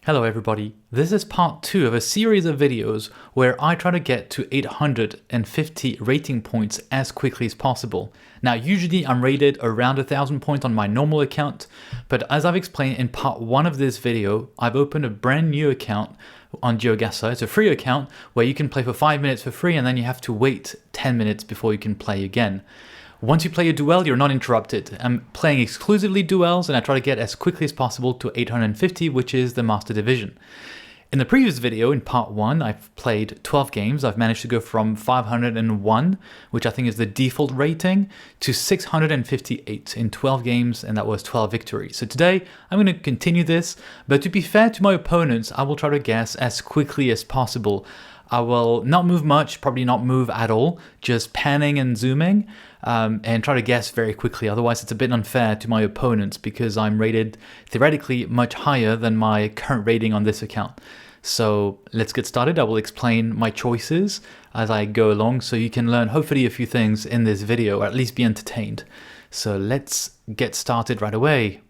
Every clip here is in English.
Hello everybody, this is part 2 of a series of videos where I try to get to 850 rating points as quickly as possible. Now usually I'm rated around 1000 points on my normal account, but as I've explained in part 1 of this video, I've opened a brand new account on GeoGuessr. It's a free account where you can play for 5 minutes for free and then you have to wait 10 minutes before you can play again. Once you play a duel, you're not interrupted. I'm playing exclusively duels and I try to get as quickly as possible to 850, which is the Master Division. In the previous video, in part 1, I've played 12 games. I've managed to go from 501, which I think is the default rating, to 658 in 12 games, and that was 12 victories. So today, I'm going to continue this, but to be fair to my opponents, I will try to guess as quickly as possible. I will not move much, probably not move at all, just panning and zooming, and try to guess very quickly. Otherwise, it's a bit unfair to my opponents because I'm rated theoretically much higher than my current rating on this account. So let's get started. I will explain my choices as I go along so you can learn hopefully a few things in this video, or at least be entertained. So let's get started right away.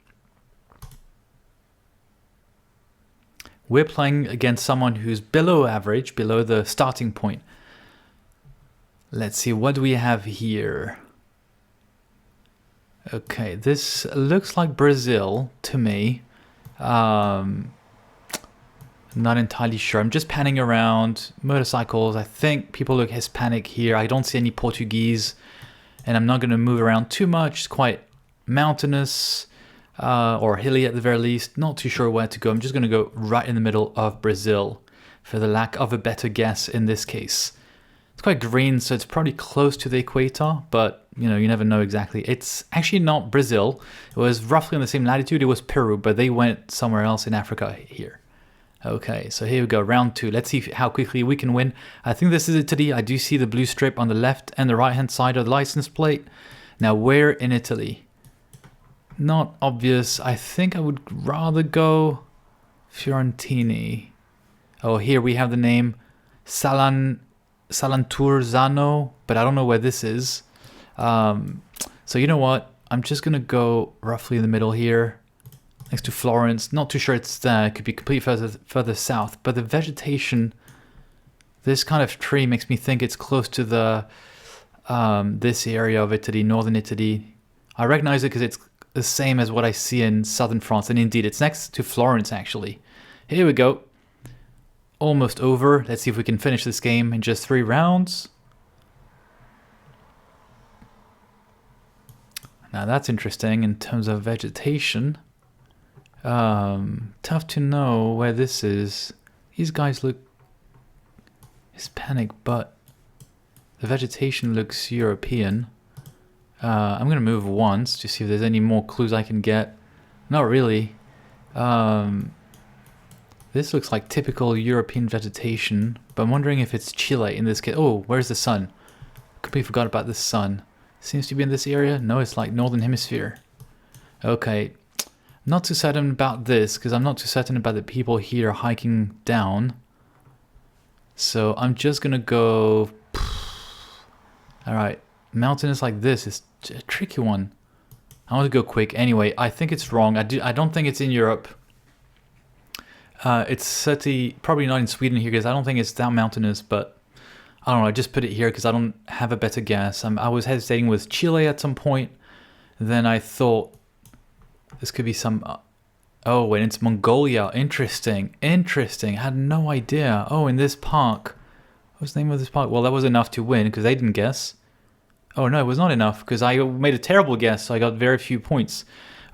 We're playing against someone who's below average, below the starting point. Let's see, what do we have here? Okay, this looks like Brazil to me. Not entirely sure. I'm just panning around. Motorcycles, I think people look Hispanic here. I don't see any Portuguese. And I'm not going to move around too much. It's quite mountainous. Or hilly at the very least. Not too sure where to go. I'm just going to go right in the middle of Brazil for the lack of a better guess in this case. It's quite green, so it's probably close to the equator, but you know, you never know exactly. It's actually not Brazil. It was roughly on the same latitude. It was Peru, but they went somewhere else in Africa here. Okay, so here we go, round 2. Let's see how quickly we can win. I think this is Italy. I do see the blue strip on the left and the right-hand side of the license plate. Now, where in Italy? Not obvious. I think I would rather go Fiorentini. Oh, here we have the name Salanturzano, but I don't know where this is. So you know what? I'm just going to go roughly in the middle here, next to Florence. Not too sure it's there. It could be completely further south. But the vegetation, this kind of tree makes me think it's close to the this area of Italy, northern Italy. I recognize it because it's the same as what I see in southern France, and indeed it's next to Florence actually. Here we go, almost over. Let's see if we can finish this game in just 3 rounds. Now that's interesting in terms of vegetation. Tough to know where this is. These guys look Hispanic, but the vegetation looks European. I'm going to move once to see if there's any more clues I can get. Not really. This looks like typical European vegetation, but I'm wondering if it's Chile in this case. Oh, where's the sun? Completely forgot about the sun. Seems to be in this area. No, it's like northern hemisphere. Okay. Not too certain about this, because I'm not too certain about the people here hiking down. So I'm just going to go... Alright. Mountainous like this is a tricky one. I want to go quick. Anyway, I think it's wrong. I don't think it's in Europe. It's certainly probably not in Sweden here because I don't think it's that mountainous, but I don't know. I just put it here because I don't have a better guess. I was hesitating with Chile at some point. Then I thought this could be some... oh, wait, it's Mongolia. Interesting. Interesting. I had no idea. Oh, in this park. What's the name of this park? Well, that was enough to win because they didn't guess. Oh no, it was not enough because I made a terrible guess, so I got very few points.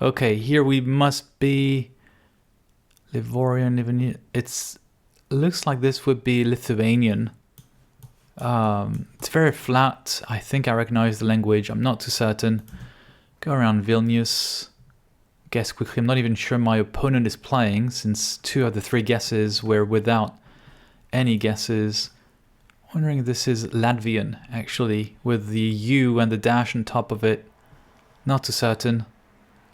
Okay, here we must be Livonian. It looks like this would be Lithuanian. It's very flat. I think I recognize the language. I'm not too certain. Go around Vilnius. Guess quickly. I'm not even sure my opponent is playing since 2 of the 3 guesses were without any guesses. Wondering if this is Latvian, actually, with the U and the dash on top of it. Not too certain.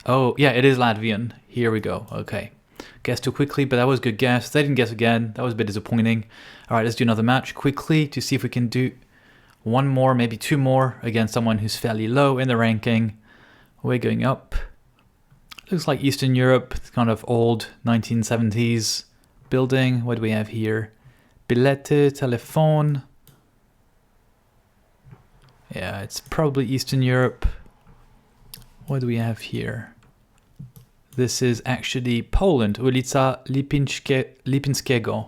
Oh, yeah, it is Latvian. Here we go. Okay. Guessed too quickly, but that was a good guess. They didn't guess again. That was a bit disappointing. All right, let's do another match quickly to see if we can do 1 more, maybe 2 more against someone who's fairly low in the ranking. We're going up. Looks like Eastern Europe, kind of old 1970s building. What do we have here? Bilety, telephone. Yeah, it's probably Eastern Europe. What do we have here? This is actually Poland, ulica Lipinskiego.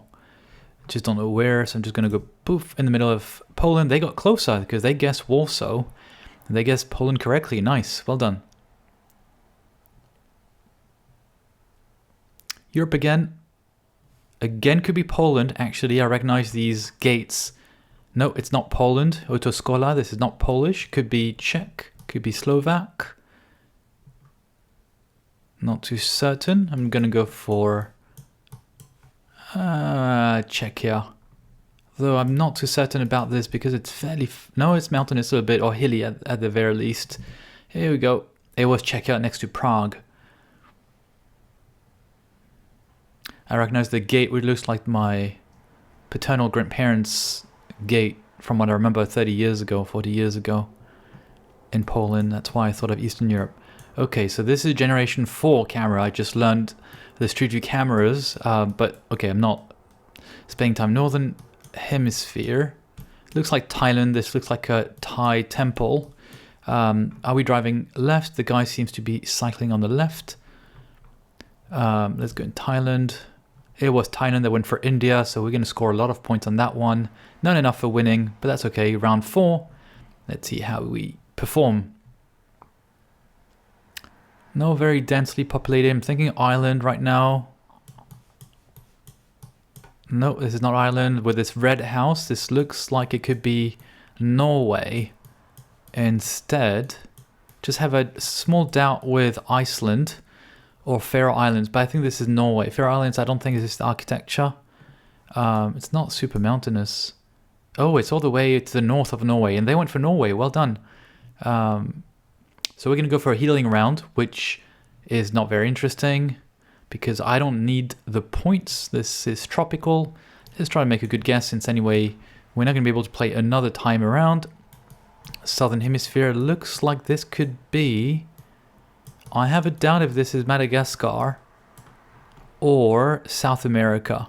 Just don't know where, so I'm just going to go poof in the middle of Poland. They got closer because they guessed Warsaw. And they guessed Poland correctly. Nice, well done. Europe again. Again could be Poland. Actually, I recognize these gates. No, it's not Poland. Autoszkola, this is not Polish. Could be Czech, could be Slovak. Not too certain. I'm going to go for Czechia. Though I'm not too certain about this because it's fairly... no, it's mountainous a little bit, or hilly at the very least. Here we go. It was Czechia next to Prague. I recognize the gate, which looks like my paternal grandparents' gate from what I remember 30 years ago, 40 years ago in Poland. That's why I thought of Eastern Europe. Okay, so this is Generation 4 camera. I just learned the Street View cameras, but okay, I'm not spending time. Northern Hemisphere. Looks like Thailand. This looks like a Thai temple. Are we driving left? The guy seems to be cycling on the left. Let's go in Thailand. It was Thailand that went for India, so we're going to score a lot of points on that one. Not enough for winning, but that's okay. Round 4. Let's see how we perform. No, very densely populated. I'm thinking Ireland right now. No, this is not Ireland. With this red house, this looks like it could be Norway. Instead, just have a small doubt with Iceland or Faroe Islands, but I think this is Norway. Faroe Islands, I don't think it's just architecture. It's not super mountainous. Oh, it's all the way to the north of Norway, and they went for Norway. Well done. So we're going to go for a healing round, which is not very interesting because I don't need the points. This is tropical. Let's try to make a good guess since anyway, we're not going to be able to play another time around. Southern Hemisphere looks like this could be... I have a doubt if this is Madagascar or South America.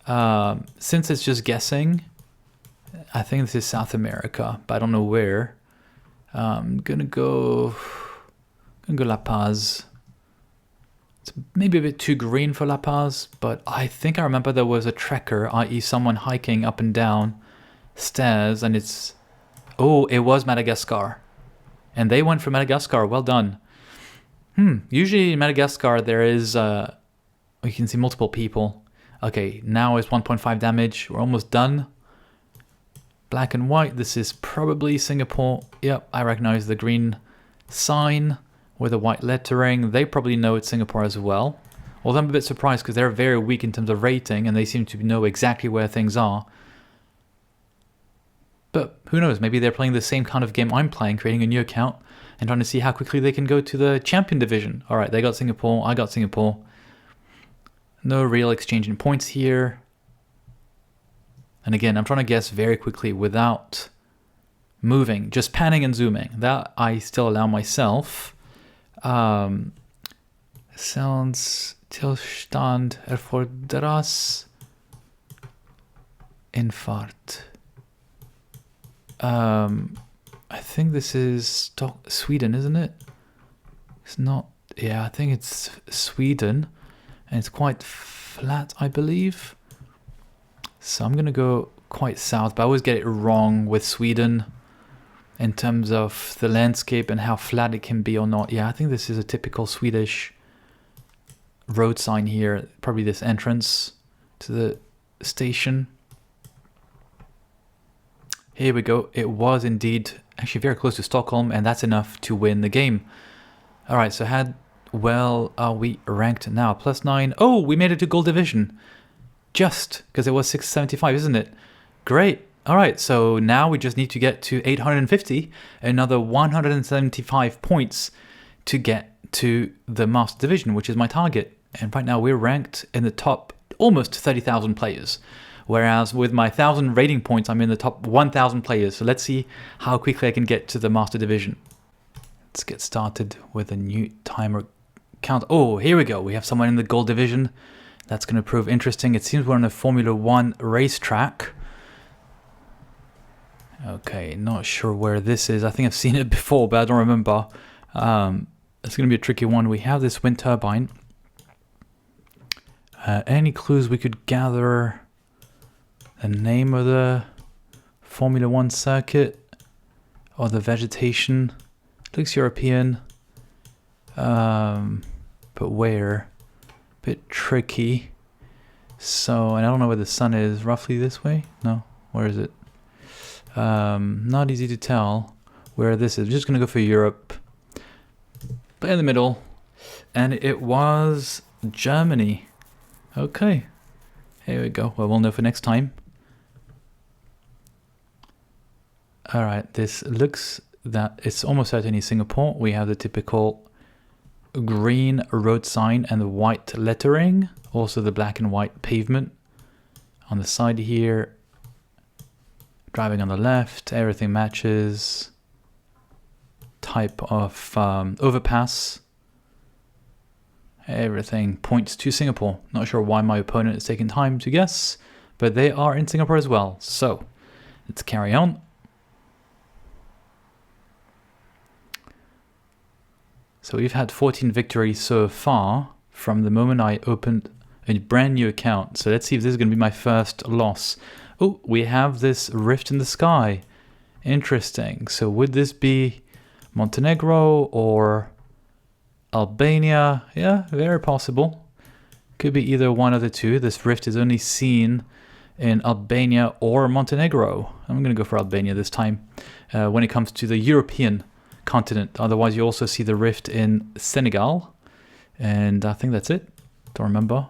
Since it's just guessing, I think this is South America, but I don't know where. I'm gonna go La Paz. It's maybe a bit too green for La Paz, but I think I remember there was a trekker, i.e. someone hiking up and down stairs, and it's... oh, it was Madagascar. And they went for Madagascar, well done. Usually in Madagascar there is, you can see multiple people. Okay, now it's 1.5 damage, we're almost done. Black and white, this is probably Singapore. Yep, I recognize the green sign with the white lettering. They probably know it's Singapore as well. Although I'm a bit surprised because they're very weak in terms of rating and they seem to know exactly where things are. But who knows, maybe they're playing the same kind of game I'm playing, creating a new account and trying to see how quickly they can go to the champion division. Alright, they got Singapore, I got Singapore. No real exchange in points here. And again, I'm trying to guess very quickly without moving, just panning and zooming. That I still allow myself. Sounds Tilstand erfordras Infart. I think this is Sweden, isn't it? It's not. Yeah, I think it's Sweden. And it's quite flat, I believe. So I'm going to go quite south, but I always get it wrong with Sweden in terms of the landscape and how flat it can be or not. Yeah, I think this is a typical Swedish road sign here. Probably this entrance to the station. Here we go. It was indeed actually very close to Stockholm, and that's enough to win the game. All right, so how well are we ranked now? +9. Oh, we made it to gold division. Just because it was 675, isn't it? Great. All right, so now we just need to get to 850, another 175 points to get to the Master Division, which is my target. And right now we're ranked in the top almost 30,000 players. Whereas with my 1,000 rating points, I'm in the top 1,000 players. So let's see how quickly I can get to the Master Division. Let's get started with a new timer count. Oh, here we go. We have someone in the gold division. That's going to prove interesting. It seems we're on a Formula 1 racetrack. Okay, not sure where this is. I think I've seen it before, but I don't remember. It's going to be a tricky one. We have this wind turbine. Any clues we could gather? The name of the Formula 1 circuit? Or the vegetation? Looks European. But where? Bit tricky. So, and I don't know where the sun is. Roughly this way? No? Where is it? Not easy to tell where this is. I'm just going to go for Europe. But in the middle. And it was Germany. Okay. Here we go. Well, we'll know for next time. Alright, this looks that it's almost certainly Singapore. We have the typical green road sign and the white lettering. Also the black and white pavement on the side here. Driving on the left, everything matches. Type of overpass. Everything points to Singapore. Not sure why my opponent is taking time to guess, but they are in Singapore as well. So, let's carry on. So we've had 14 victories so far from the moment I opened a brand new account. So let's see if this is going to be my first loss. Oh, we have this rift in the sky. Interesting. So would this be Montenegro or Albania? Yeah, very possible. Could be either one of the two. This rift is only seen in Albania or Montenegro. I'm going to go for Albania this time when it comes to the European continent. Otherwise, you also see the rift in Senegal. And I think that's it. Don't remember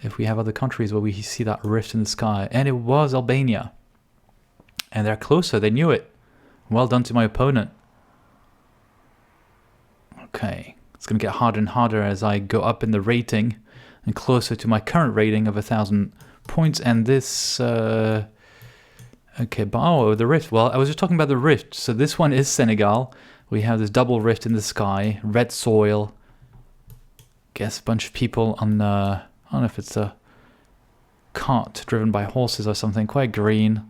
if we have other countries where we see that rift in the sky. And it was Albania. And they're closer. They knew it. Well done to my opponent. Okay. It's going to get harder and harder as I go up in the rating and closer to my current rating of 1,000 points. And this... okay, but oh, the rift. Well, I was just talking about the rift. So this one is Senegal. We have this double rift in the sky. Red soil. Guess a bunch of people on the... I don't know if it's a cart driven by horses or something. Quite green.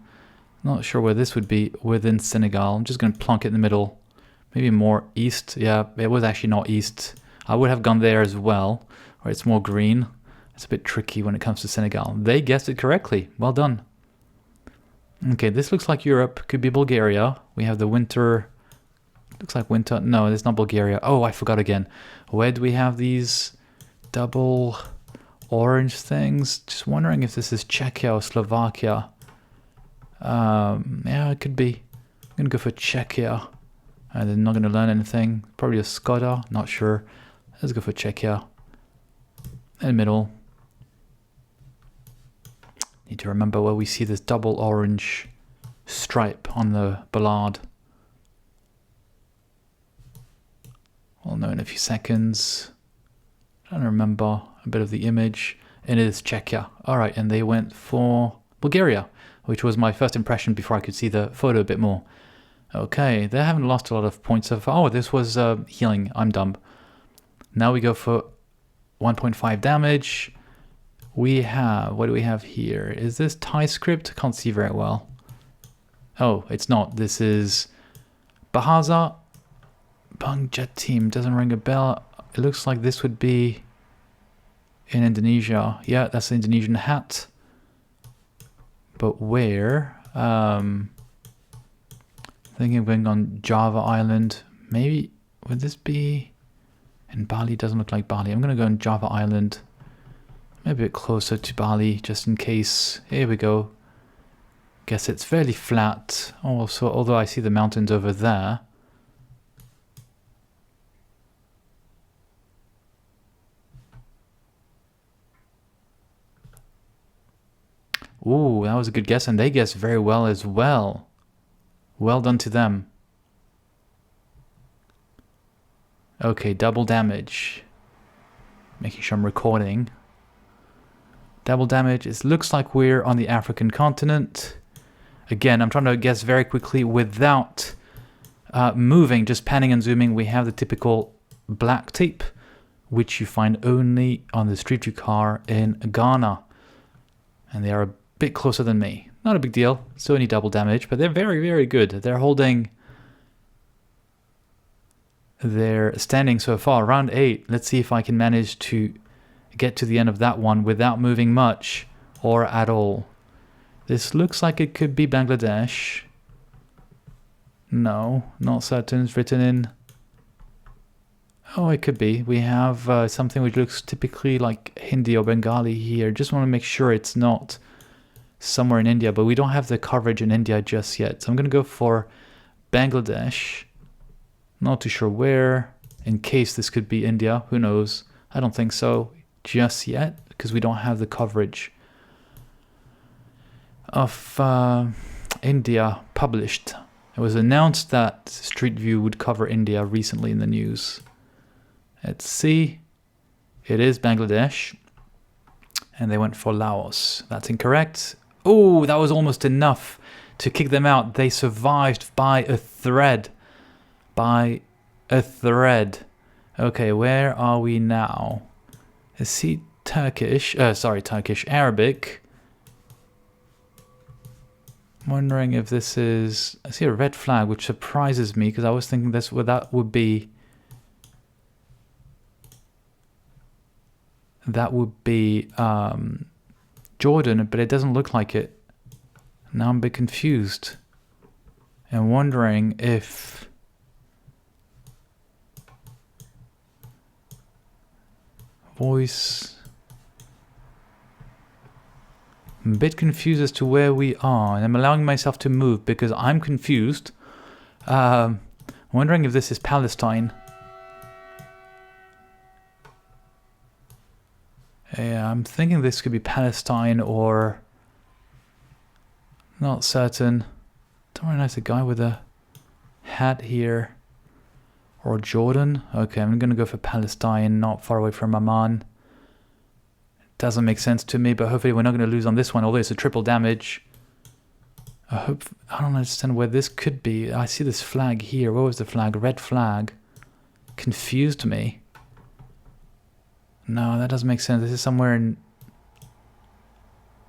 Not sure where this would be within Senegal. I'm just going to plonk it in the middle. Maybe more east. Yeah, it was actually not east. I would have gone there as well. Or it's more green. It's a bit tricky when it comes to Senegal. They guessed it correctly. Well done. Okay, this looks like Europe. Could be Bulgaria. We have the winter... Looks like winter. No, it's not Bulgaria. Oh, I forgot again. Where do we have these double orange things? Just wondering if this is Czechia or Slovakia. Yeah, it could be. I'm going to go for Czechia. They're not going to learn anything. Probably a Skoda. Not sure. Let's go for Czechia. In the middle. Need to remember where we see this double orange stripe on the bollard. We'll know in a few seconds. Trying to remember a bit of the image. And it is Czechia. Alright, and they went for Bulgaria, which was my first impression before I could see the photo a bit more. Okay, they haven't lost a lot of points so far. Oh, this was healing. I'm dumb. Now we go for 1.5 damage. We have... What do we have here? Is this Thai script? Can't see very well. Oh, it's not. This is Bahasa Bangjatim. Doesn't ring a bell. It looks like this would be in Indonesia. Yeah, that's the Indonesian hat. But where? Thinking of going on Java Island. Maybe, would this be in Bali? Doesn't look like Bali. I'm going to go on Java Island. Maybe a bit closer to Bali, just in case. Here we go. Guess it's fairly flat. Also, although I see the mountains over there. Ooh, that was a good guess, and they guessed very well as well. Well done to them. Okay, double damage. Making sure I'm recording. Double damage. It looks like we're on the African continent. Again, I'm trying to guess very quickly without moving, just panning and zooming. We have the typical black tape which you find only on the Street View car in Ghana. And they are a bit closer than me. Not a big deal. Still only double damage, but they're very, very good. They're holding their standing so far. Round 8. Let's see if I can manage to get to the end of that one without moving much or at all. This looks like it could be Bangladesh. No, not certain. It's written in... Oh, it could be. We have something which looks typically like Hindi or Bengali here. Just want to make sure it's not somewhere in India, but we don't have the coverage in India just yet. So I'm going to go for Bangladesh. Not too sure where, in case this could be India. Who knows? I don't think so just yet, because we don't have the coverage of India published. It was announced that Street View would cover India recently in the news. Let's see. It is Bangladesh. And they went for Laos. That's incorrect. Oh, that was almost enough to kick them out. They survived by a thread. By a thread. Okay, where are we now? Let's see. Turkish. Turkish. Arabic. I'm wondering if this is... I see a red flag, which surprises me, because I was thinking that would be... That would be Jordan, but it doesn't look like it. Now I'm a bit confused. And wondering if... Voice... I'm a bit confused as to where we are. And I'm allowing myself to move because I'm confused. I'm wondering if this is Palestine. Yeah, I'm thinking this could be Palestine or... Not certain. Don't recognize a guy with a hat here. Or Jordan. Okay, I'm going to go for Palestine, not far away from Amman. Doesn't make sense to me, but hopefully we're not going to lose on this one, although it's a triple damage. I don't understand where this could be. I see this flag here. Where was the flag? Red flag. Confused me. No, that doesn't make sense. This is somewhere in...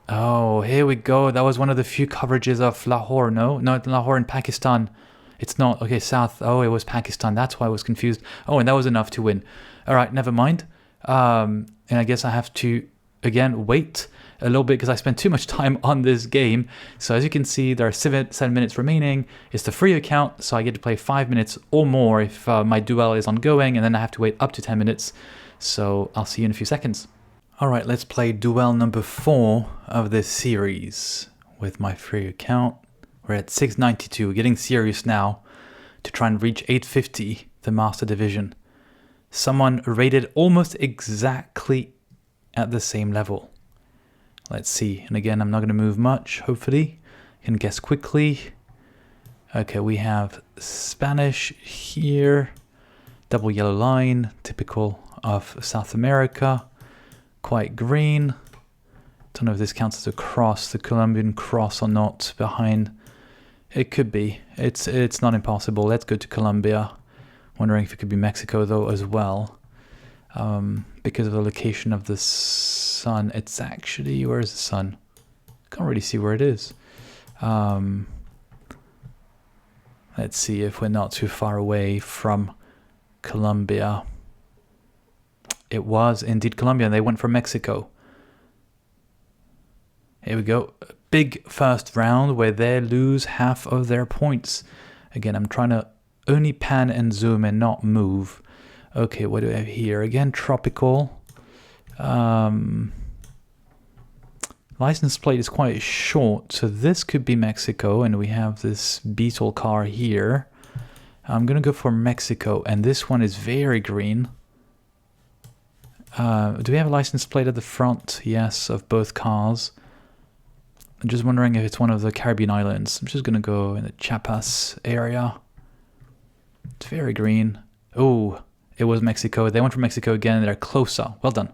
Oh, here we go. That was one of the few coverages of Lahore, no? No, Lahore in Pakistan. It's not. Okay, south. Oh, it was Pakistan. That's why I was confused. Oh, and that was enough to win. All right, never mind. And I guess I have to, again, wait a little bit because I spent too much time on this game. So as you can see, there are 7 minutes remaining. It's the free account, so I get to play 5 minutes or more if my duel is ongoing, and then I have to wait up to 10 minutes. So I'll see you in a few seconds. All right, let's play duel number 4 of this series with my free account. We're at 692. We're getting serious now to try and reach 850, the Master Division. Someone rated almost exactly at the same level. Let's see. And again, I'm not going to move much, hopefully. You can guess quickly. Okay, we have Spanish here. Double yellow line, typical of South America. Quite green. Don't know if this counts as a cross, the Colombian cross or not behind. It could be. It's not impossible. Let's go to Colombia. Wondering if it could be Mexico though as well. Because of the location of the sun. It's actually, where is the sun? Can't really see where it is. Let's see if we're not too far away from Colombia. It was indeed Colombia, and they went for Mexico. Here we go. Big first round where they lose half of their points. Again, I'm trying to only pan and zoom and not move. Okay, what do we have here? Again, tropical. License plate is quite short, so this could be Mexico, and we have this Beetle car here. I'm gonna go for Mexico, and this one is very green. Do we have a license plate at the front? Yes, of both cars. I'm just wondering if it's one of the Caribbean islands. I'm just gonna go in the Chiapas area. It's very green. Oh, it was Mexico. They went for Mexico again. They're closer. Well done.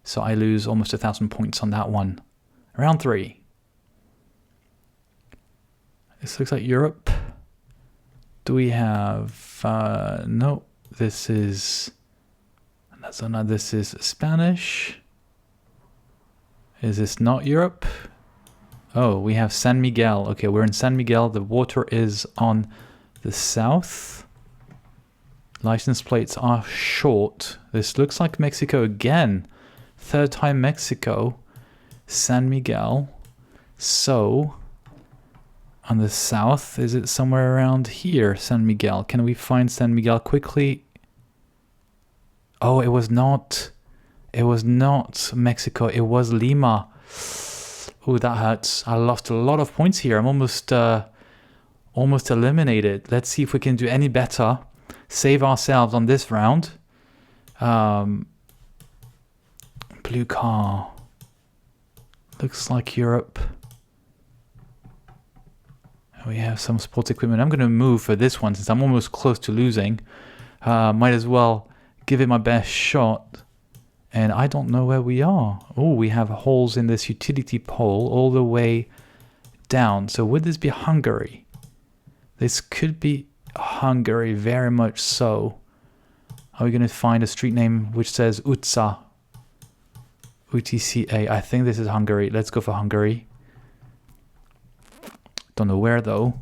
So I lose almost 1,000 points on that one. Round 3. This looks like Europe. Do we have... no, this is So now this is Spanish. Is this not Europe? Oh, we have San Miguel. Okay, we're in San Miguel. The water is on the south. License plates are short. This looks like Mexico again. Third time Mexico. San Miguel. So, on the south, is it somewhere around here, San Miguel? Can we find San Miguel quickly? Oh, it was not Mexico. It was Lima. Oh, that hurts. I lost a lot of points here. I'm almost eliminated. Let's see if we can do any better. Save ourselves on this round. Blue car. Looks like Europe. We have some sports equipment. I'm going to move for this one since I'm almost close to losing. Might as well give it my best shot. And I don't know where we are. Oh, we have holes in this utility pole all the way down. So would this be Hungary? This could be Hungary, very much so. Are we going to find a street name which says Utca? UTCA. I think this is Hungary. Let's go for Hungary. Don't know where though.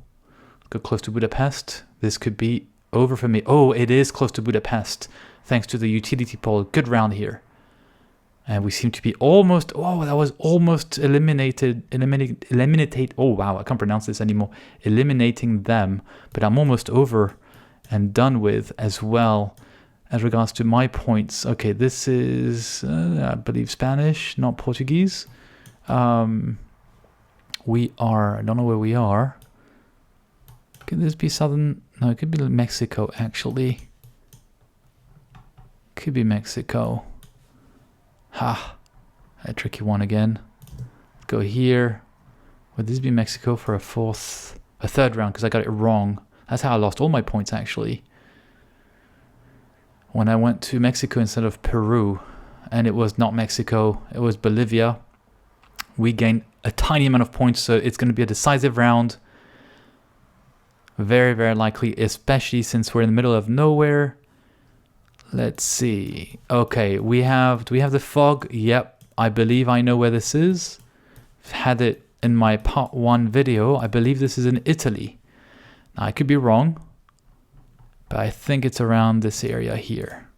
Go close to Budapest. This could be over for me. Oh, it is close to Budapest. Thanks to the utility pole. Good round here. And we seem to be almost... Oh, that was almost eliminated. Eliminate. Oh, wow. I can't pronounce this anymore. Eliminating them. But I'm almost over and done with as well. As regards to my points. Okay, this is, I believe, Spanish, not Portuguese. We are... I don't know where we are. Could this be southern... No, it could be Mexico, actually. Could be Mexico. Ha, a tricky one again. Go here. Would this be Mexico for a third round? Because I got it wrong. That's how I lost all my points, actually. When I went to Mexico instead of Peru, and it was not Mexico, it was Bolivia. We gained a tiny amount of points, so it's going to be a decisive round. Very, very likely, especially since we're in the middle of nowhere. Let's see. Okay, do we have the fog? Yep, I believe I know where this is. I've had it in my part 1 video. I believe this is in Italy. Now, I could be wrong, but I think it's around this area here.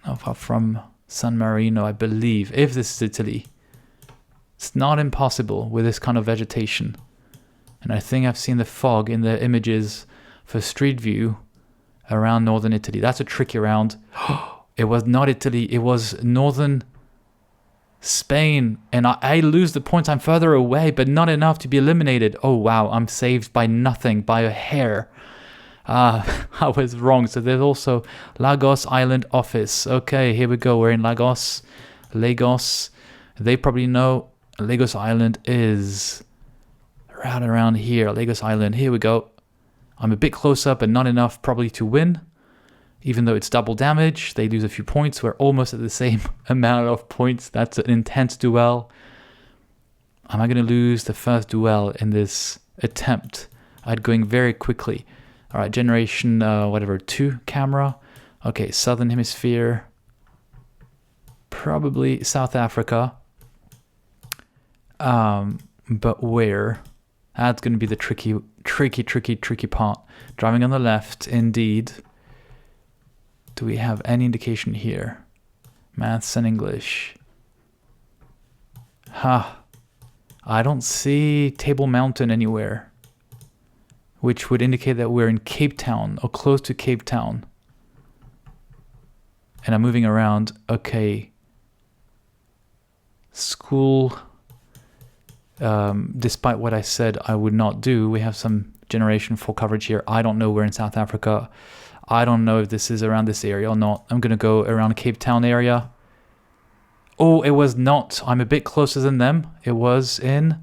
Not far from San Marino, I believe, if this is Italy. It's not impossible with this kind of vegetation. And I think I've seen the fog in the images for Street View around northern Italy. That's a tricky round. It was not Italy, it was northern Spain. And I lose the points. I'm further away, but not enough to be eliminated. Oh, wow, I'm saved by nothing, by a hair. I was wrong. So there's also Lagos Island office. Okay, here we go. We're in Lagos. They probably know Lagos Island is right around here. Lagos Island, here we go. I'm a bit closer, but not enough probably to win. Even though it's double damage, they lose a few points. We're almost at the same amount of points. That's an intense duel. Am I going to lose the first duel in this attempt at going very quickly? All right, generation, 2 camera. Okay, Southern Hemisphere. Probably South Africa. But where? That's going to be the tricky part. Driving on the left, indeed. Do we have any indication here? Maths and English. I don't see Table Mountain anywhere, which would indicate that we're in Cape Town or close to Cape Town. And I'm moving around. Okay. School. Despite what I said I would not do, we have some generation 4 coverage here. I don't know. We're in South Africa. I don't know if this is around this area or not. I'm going to go around Cape Town area. Oh, it was not. I'm a bit closer than them. It was in...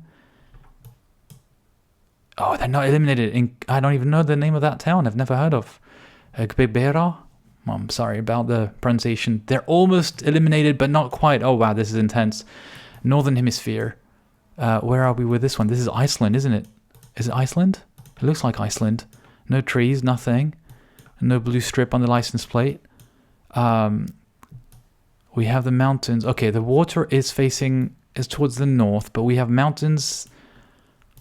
Oh, they're not eliminated. I don't even know the name of that town. I've never heard of. Gbebera? I'm sorry about the pronunciation. They're almost eliminated, but not quite. Oh, wow, this is intense. Northern Hemisphere. Where are we with this one? This is Iceland, isn't it? Is it Iceland? It looks like Iceland. No trees, nothing. No blue strip on the license plate. We have the mountains. Okay, the water is towards the north, but we have mountains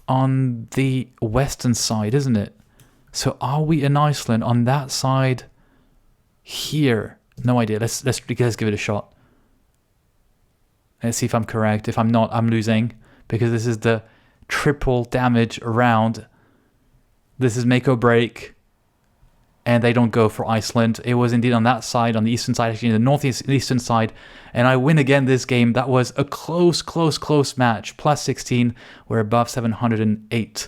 on the western side, isn't it? So are we in Iceland on that side here? No idea. Let's give it a shot. Let's see if I'm correct. If I'm not, I'm losing, because this is the triple damage round. This is make or break. And they don't go for Iceland. It was indeed on that side, on the eastern side, actually the northeastern side. And I win again this game. That was a close match. Plus 16. We're above 708.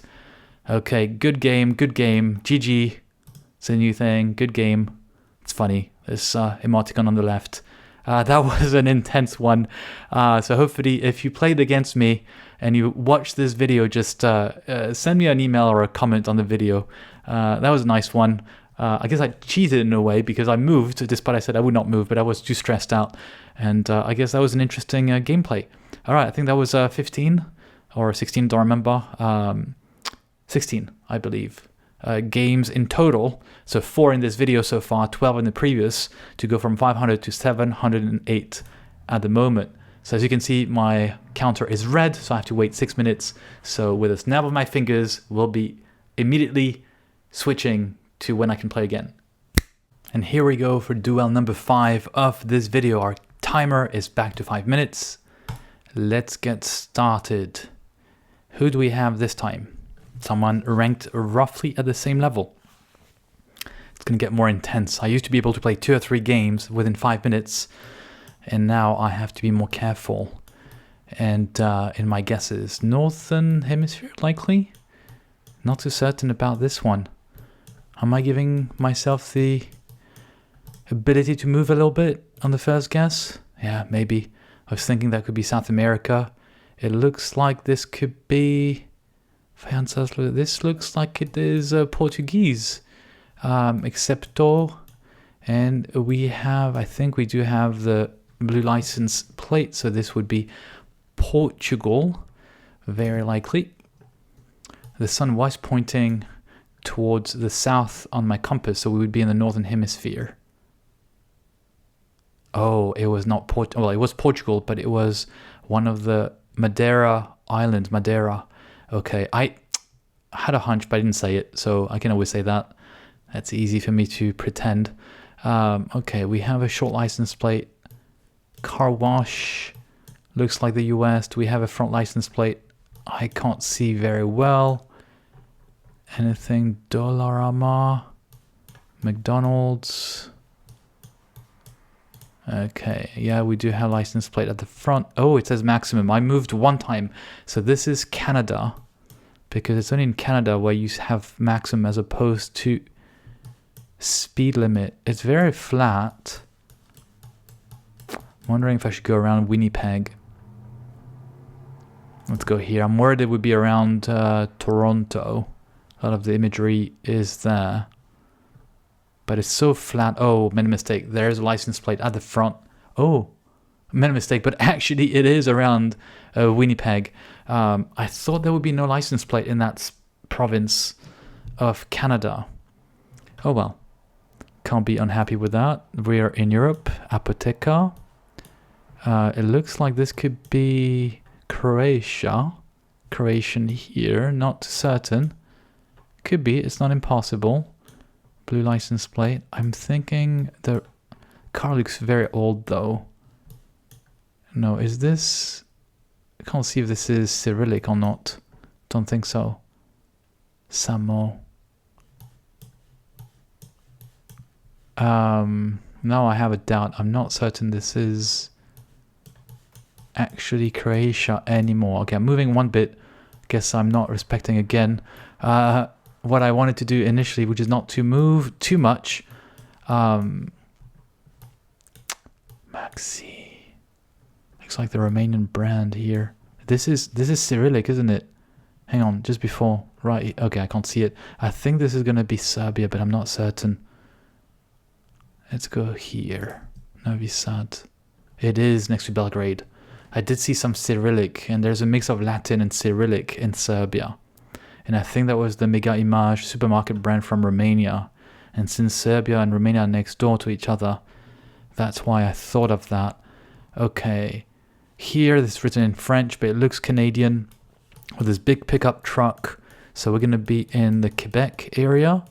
Okay, good game. GG. It's a new thing. Good game. It's funny. This emoticon on the left. That was an intense one. So hopefully if you played against me and you watched this video, just send me an email or a comment on the video. That was a nice one. I guess I cheated in a way because I moved, despite I said I would not move, but I was too stressed out. And I guess that was an interesting gameplay. All right, I think that was 15 or 16, don't remember. 16, I believe. Games in total. So 4 in this video so far, 12 in the previous, to go from 500 to 708 at the moment. So as you can see, my counter is red, so I have to wait 6 minutes. So with a snap of my fingers, we'll be immediately switching to when I can play again. And here we go for duel number 5 of this video. Our timer is back to 5 minutes. Let's get started. Who do we have this time? Someone ranked roughly at the same level. It's going to get more intense. I used to be able to play 2 or 3 games within 5 minutes, and now I have to be more careful. And in my guesses, Northern Hemisphere likely? Not too certain about this one. Am I giving myself the ability to move a little bit on the first guess? Yeah, maybe. I was thinking that could be South America. It looks like this could be... This looks like it is Portuguese. Excepto. And we have, I think we do have the blue license plate. So this would be Portugal. Very likely. The sun was pointing towards the south on my compass, so we would be in the northern hemisphere. Oh, it was not Portugal. Well, it was Portugal, but it was one of the Madeira Islands. Madeira. Okay, I had a hunch, but I didn't say it, so I can always say that. That's easy for me to pretend. Okay, we have a short license plate. Car wash. Looks like the US. Do we have a front license plate? I can't see very well. Anything? Dollarama, McDonald's. Okay, yeah, we do have license plate at the front. Oh, it says maximum. I moved 1 time. So this is Canada, because it's only in Canada where you have maximum as opposed to speed limit. It's very flat. I'm wondering if I should go around Winnipeg. Let's go here. I'm worried it would be around Toronto. A lot of the imagery is there. But it's so flat. Oh, made a mistake. There's a license plate at the front. Oh, made a mistake. But actually it is around Winnipeg. I thought there would be no license plate in that province of Canada. Oh well. Can't be unhappy with that. We are in Europe. Apotheca. It looks like this could be Croatia. Croatian here. Not certain. Could be. It's not impossible. Blue license plate. I'm thinking the car looks very old though. No, is this... I can't see if this is Cyrillic or not. Don't think so. Samo. Now I have a doubt. I'm not certain this is actually Croatia anymore. Okay, I'm moving 1 bit. Guess I'm not respecting again. What I wanted to do initially, which is not to move too much. Maxi. Looks like the Romanian brand here. This is Cyrillic, isn't it? Hang on, just before. Right, okay, I can't see it. I think this is going to be Serbia, but I'm not certain. Let's go here. Novi Sad. It is next to Belgrade. I did see some Cyrillic, and there's a mix of Latin and Cyrillic in Serbia. And I think that was the Mega Image supermarket brand from Romania. And since Serbia and Romania are next door to each other, That's why I thought of that. Okay. Here, this is written in French, but it looks Canadian with this big pickup truck. So we're going to be in the Quebec area,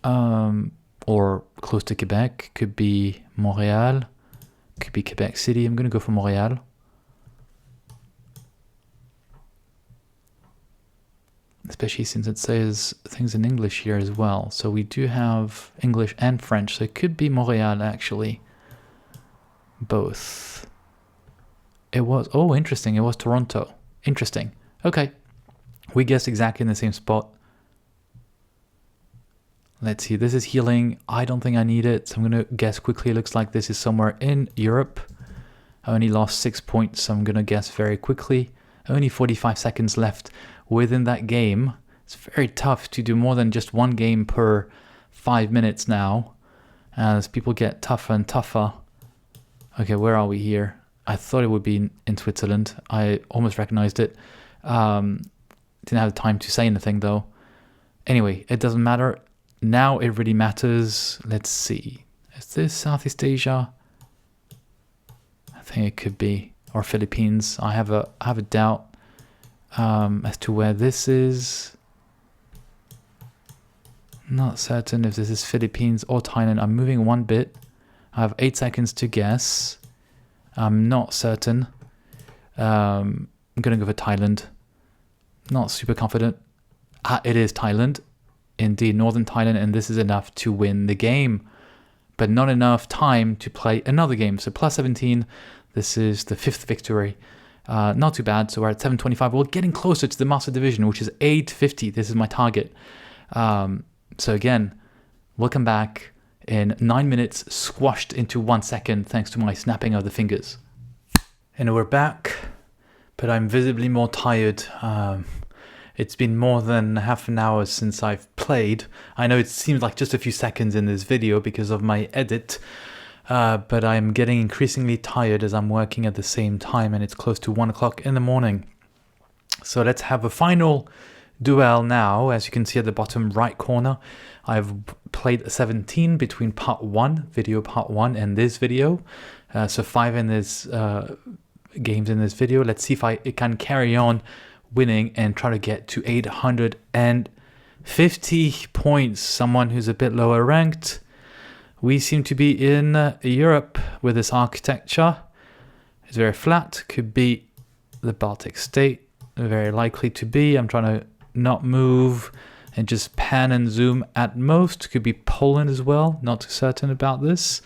or close to Quebec. Could be Montreal, could be Quebec City. I'm going to go for Montreal. Especially since it says things in English here as well. So we do have English and French, so it could be Montreal actually. Both. It was, oh, interesting, it was Toronto. Interesting. Okay, we guessed exactly in the same spot. Let's see, this is healing. I don't think I need it, so I'm going to guess quickly. It looks like this is somewhere in Europe. I only lost 6 points, so I'm going to guess very quickly. Only 45 seconds left within that game. It's very tough to do more than just one game per 5 minutes now, as people get tougher and tougher. Okay, where are we here? I thought it would be in Switzerland. I almost recognized it. Didn't have time to say anything though. Anyway, it doesn't matter. Now it really matters. Let's see. Is this Southeast Asia? I think it could be. Or Philippines. I have a doubt as to where this is. Not certain if this is Philippines or Thailand. I'm moving one bit. I have 8 seconds to guess. I'm not certain. I'm going to go for Thailand. Not super confident. It is Thailand. Indeed, Northern Thailand, and this is enough to win the game. But not enough time to play another game. So plus 17, this is the 5th victory. Not too bad. So we're at 725. We're getting closer to the Master Division, which is 850. This is my target. So again, welcome back. In 9 minutes, squashed into 1 second thanks to my snapping of the fingers. And we're back, but I'm visibly more tired. It's been more than half an hour since I've played. I know it seems like just a few seconds in this video because of my edit, but I'm getting increasingly tired as I'm working at the same time, and it's close to 1 o'clock in the morning. So let's have a final duel now. As you can see at the bottom right corner, I've played 17 between part 1, video part 1, and this video. So 5 in this games in this video. Let's see if it can carry on winning and try to get to 850 points. Someone who's a bit lower ranked. We seem to be in Europe with this architecture. It's very flat. Could be the Baltic state. Very likely to be. I'm trying to not move and just pan and zoom at most. Could be Poland as well. Not too certain about this.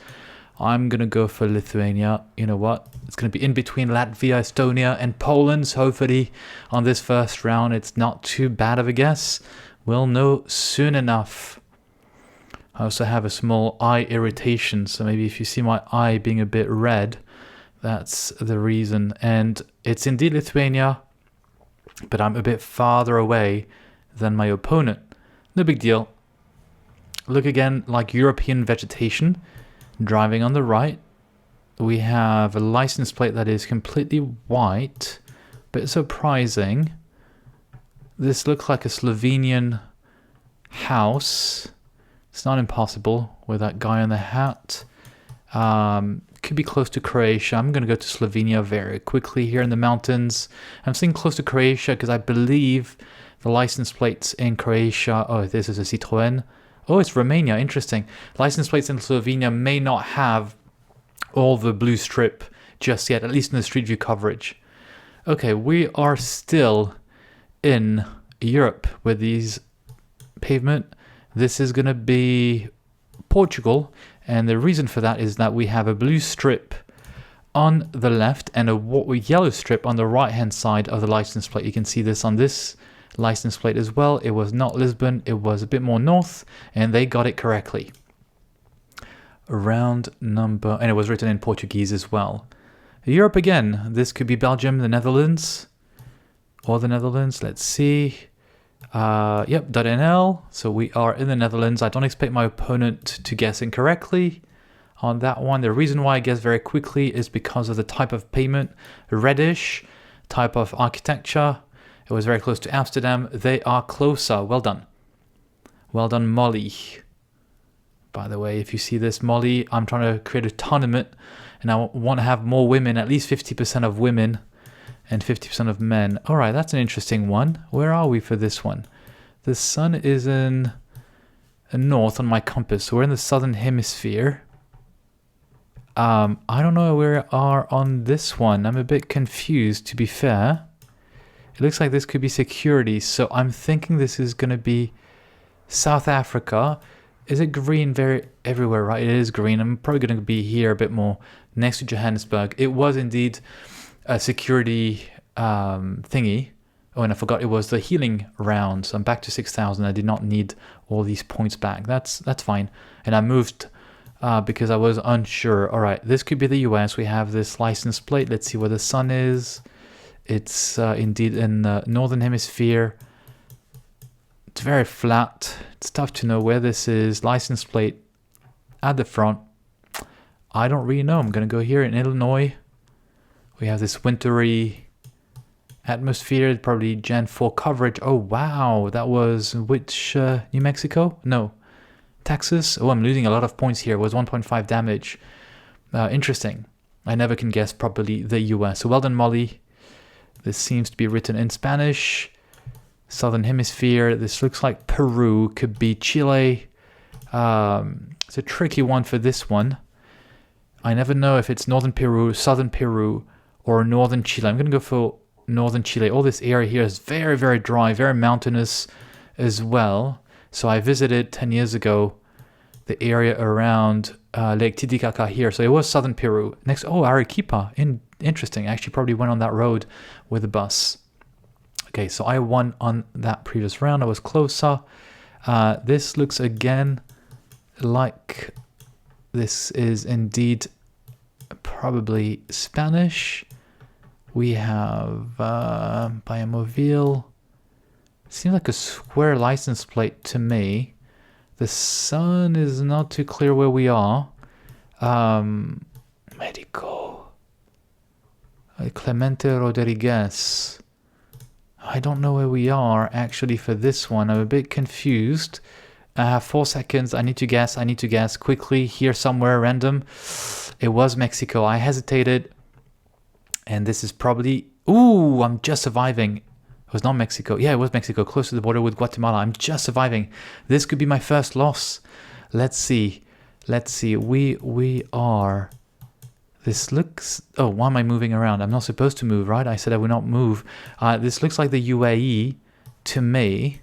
I'm going to go for Lithuania. You know what? It's going to be in between Latvia, Estonia, and Poland. So hopefully on this first round, it's not too bad of a guess. We'll know soon enough. I also have a small eye irritation. So maybe if you see my eye being a bit red, that's the reason. And it's indeed Lithuania, but I'm a bit farther away than my opponent. No big deal. Look again like European vegetation. Driving on the right, we have a license plate that is completely white, but surprising. This looks like a Slovenian house. It's not impossible with that guy on the hat. Could be close to Croatia. I'm going to go to Slovenia very quickly here in the mountains. I'm saying close to Croatia because I believe the license plates in Croatia. Oh, this is a Citroën. Oh, it's Romania. Interesting. License plates in Slovenia may not have all the blue strip just yet, at least in the street view coverage. Okay, we are still in Europe with these pavement. This is going to be Portugal, and the reason for that is that we have a blue strip on the left and a yellow strip on the right hand side of the license plate. You can see this on this license plate as well. It was not Lisbon, it was a bit more north, and they got it correctly. Round number, and it was written in Portuguese as well. Europe again. This could be Belgium, the Netherlands, or the Netherlands. Let's see. Yep, .nl. So we are in the Netherlands. I don't expect my opponent to guess incorrectly on that one. The reason why I guess very quickly is because of the type of payment, reddish, type of architecture. It was very close to Amsterdam. They are closer. Well done. Well done, Molly. by the way. If you see this, Molly, I'm trying to create a tournament, and I want to have more women, at least 50% of women and 50% of men. All right, that's an interesting one. Where are we for this one? The sun is in the north on my compass, so we're in the southern hemisphere. I don't know where we are on this one. I'm a bit confused, to be fair. It looks like this could be security, so I'm thinking this is going to be South Africa. Is it green everywhere, right? It is green. I'm probably going to be here a bit more next to Johannesburg. It was indeed a security thingy. Oh, and I forgot it was the healing round. So I'm back to 6,000. I did not need all these points back. That's fine. And I moved because I was unsure. All right, this could be the US. We have this license plate. Let's see where the sun is. It's indeed in the northern hemisphere. It's very flat. It's tough to know where this is. License plate at the front. I don't really know. I'm going to go here in Illinois. We have this wintry atmosphere, probably Gen 4 coverage. Oh, wow. That was which New Mexico? No. Texas? Oh, I'm losing a lot of points here. It was 1.5 damage. Interesting. I never can guess properly the US. So well done, Molly. This seems to be written in Spanish. Southern hemisphere. This looks like Peru. Could be Chile. It's a tricky one for this one. I never know if it's northern Peru, southern Peru, or northern Chile. I'm going to go for northern Chile. All this area here is very, very dry, very mountainous as well. So I visited 10 years ago the area around Lake Titicaca here. So it was southern Peru. Next, oh, Arequipa. Interesting. I actually probably went on that road with a bus. Okay, so I won on that previous round. I was closer. This looks again like this is indeed probably Spanish. We have Biamobile. Seems like a square license plate to me. The sun is not too clear where we are. Medico. Clemente Rodriguez. I don't know where we are actually for this one. I'm a bit confused. I have 4 seconds. I need to guess quickly here somewhere random. It was Mexico. I hesitated. And this is probably... Ooh, I'm just surviving. It was not Mexico. Yeah, it was Mexico, close to the border with Guatemala. I'm just surviving. This could be my first loss. Let's see. We are... This looks... Oh, why am I moving around? I'm not supposed to move, right? I said I would not move. This looks like the UAE to me.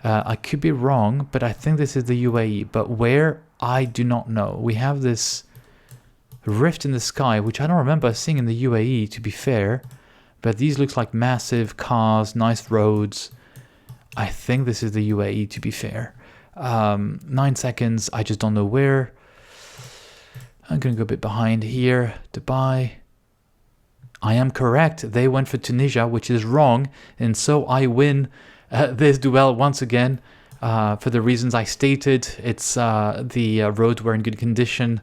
I could be wrong, but I think this is the UAE. But where? I do not know. We have this rift in the sky, which I don't remember seeing in the UAE, to be fair. But these looks like massive cars, nice roads. I think this is the UAE, to be fair. 9 seconds. I just don't know where. I'm going to go a bit behind here. Dubai. I am correct. They went for Tunisia, which is wrong. And so I win this duel once again. For the reasons I stated. It's the roads were in good condition.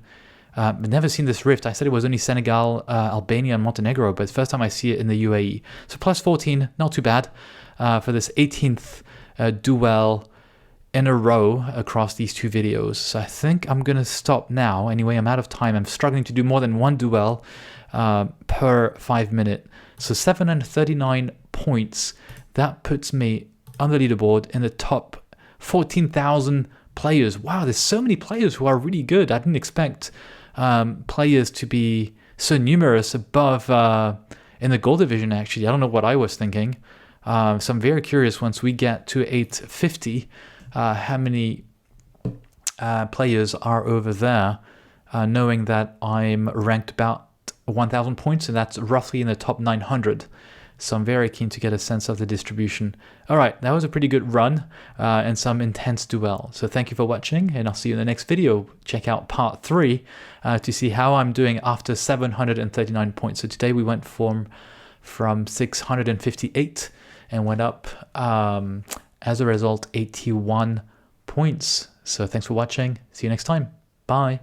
I've never seen this rift. I said it was only Senegal, Albania, and Montenegro. But it's the first time I see it in the UAE. So plus 14. Not too bad. For this 18th duel in a row across these two videos. So I think I'm going to stop now. Anyway, I'm out of time. I'm struggling to do more than one duel per 5 minute. So 739 points. That puts me on the leaderboard in the top 14,000 players. Wow, there's so many players who are really good. I didn't expect players to be so numerous above in the gold division, actually. I don't know what I was thinking. So I'm very curious once we get to 850, how many players are over there, knowing that I'm ranked about 1,000 points, and that's roughly in the top 900. So I'm very keen to get a sense of the distribution. All right, that was a pretty good run and some intense duel. So thank you for watching, and I'll see you in the next video. Check out part 3 to see how I'm doing after 739 points. So today we went from 658 and went up, as a result, 81 points. So thanks for watching. See you next time. Bye.